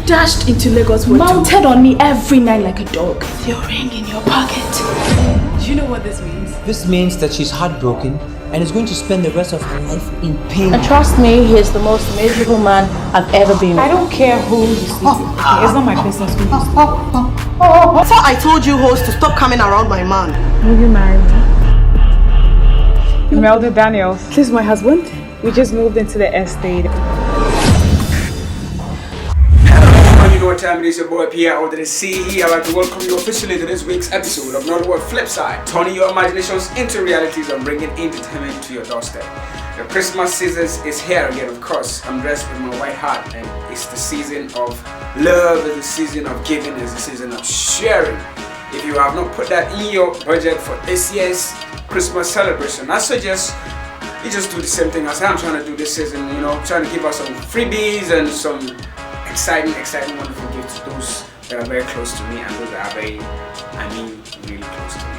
dashed into Lagos with mounted on me every night like a dog. With your ring in your pocket. Do you know what this means? This means that she's heartbroken and is going to spend the rest of her life in pain. And trust me, he's the most miserable man I've ever been with. I don't care who you sleep with. It's not my business who you sleep with. I thought I told you hoes to stop coming around my man. Will you marry me? Imelda Daniels. This is my husband. We just moved into the estate. You know what time it is, your boy Pierre out of the CE. I'd like to welcome you officially to this week's episode of Nollywood Flipside, turning your imaginations into realities and bringing entertainment to your doorstep. The Christmas season is here again, of course. I'm dressed with my white hat, and it's the season of love, it's the season of giving, it's the season of sharing. If you have not put that in your budget for this year's Christmas celebration, I suggest you just do the same thing as I'm trying to do this season, you know, trying to give us some freebies and some exciting, wonderful gifts to those that are very close to me and those that are very, really close to me.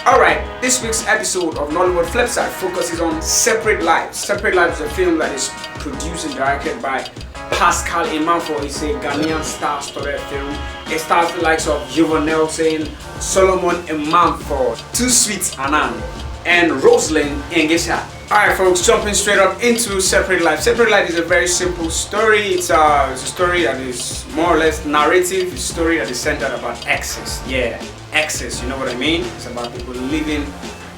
Alright, this week's episode of Nollywood Flipside focuses on Separate Lives. Separate Lives is a film that is produced and directed by Pascal Emanfo. It's a Ghanian star-studded film. It stars the likes of Yuval Nelson, Solomon Emanfo, Too Sweet Anand, and Rosalind Engesha. Alright folks, jumping straight up into Separate Life. Separate Life is a very simple story. It's a story that is more or less narrative. It's a story that is centered about exes. Yeah, exes, you know what I mean? It's about people living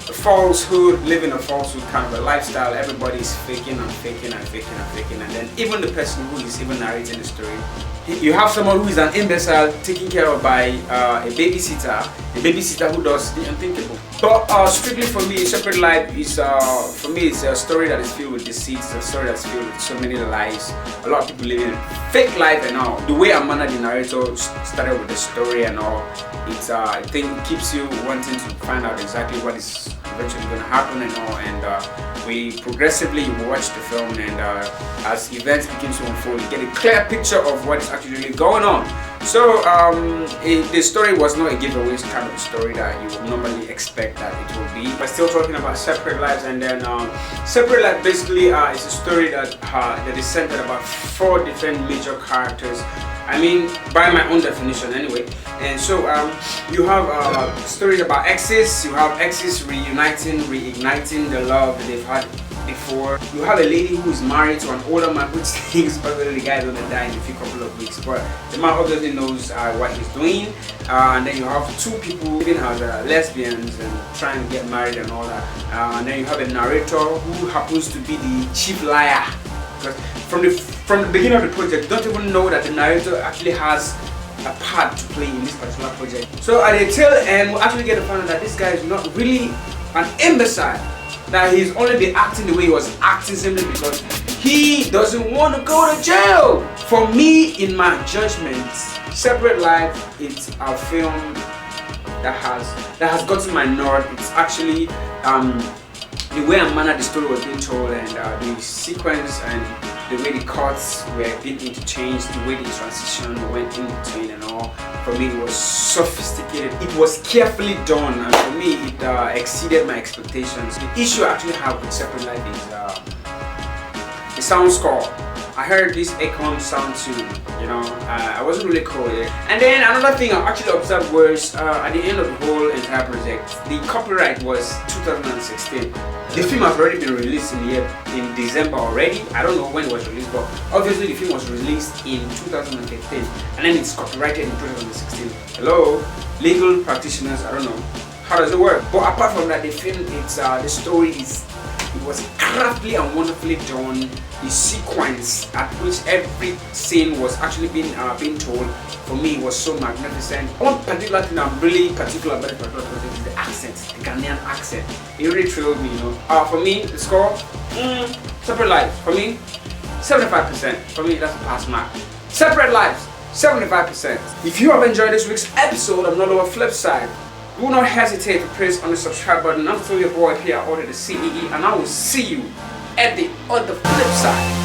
a falsehood kind of a lifestyle. Everybody's faking and faking and faking and faking, and then even the person who is even narrating the story, you have someone who is an imbecile taken care of by a babysitter who does the unthinkable. But strictly for me, Separate Life is for me it's a story that is filled with deceit. It's a story that's filled with so many lies. A lot of people living fake life and all. The way Amanda, the narrator, started with the story and all, it's I think it keeps you wanting to find out exactly what is eventually going to happen and all. And we progressively watch the film, and as events begin to unfold, you get a clear picture of what is actually really going on. So the story was not a giveaway kind of story that you would normally expect that it will be. But still talking about Separate Lives, and then Separate Life basically is a story that is centered about 4 different major characters. I mean, by my own definition anyway. And so you have stories about exes. You have exes reigniting the love that they've had before. You have a lady who is married to an older man, which thinks probably the guy is gonna die in a couple of weeks, but the man obviously knows what he's doing. And then you have 2 people living as lesbians and trying to get married and all that. And then you have a narrator who happens to be the chief liar. Because from the beginning of the project, you don't even know that the narrator actually has a part to play in this particular project. So at the tail end, we'll actually get to find out that this guy is not really an imbecile. That he's only been acting the way he was acting simply because he doesn't want to go to jail. For me, in my judgment, Separate Life is a film that has gotten my nod. It's actually the way and manner the story was being told, and the sequence and the way the cuts were being interchanged, the way the transition went in between and all. For me, it was sophisticated. It was carefully done, and for me, it exceeded my expectations. The issue I actually have with Separate Life is the sound score. I heard this Akon sound tune, you know, I wasn't really cool with it. And then another thing I actually observed was at the end of the whole entire project, the copyright was 2016. The film has already been released in December already. I don't know when it was released, but obviously the film was released in 2015, and then it's copyrighted in 2016. Hello, legal practitioners, I don't know. How does it work? But apart from that, the film, the story was craftily and wonderfully done. The sequence at which every scene was actually being told, for me, was so magnificent. One particular thing I'm really particular about this particular project is the accent, the Ghanaian accent. It really thrilled me, you know. For me, the score, Separate Lives. For me, 75%. For me, that's a pass mark. Separate Lives, 75%. If you have enjoyed this week's episode of Nollywood Flipside, do not hesitate to press on the subscribe button. I'm still your boy here, order the CEE, and I will see you at the other flip side.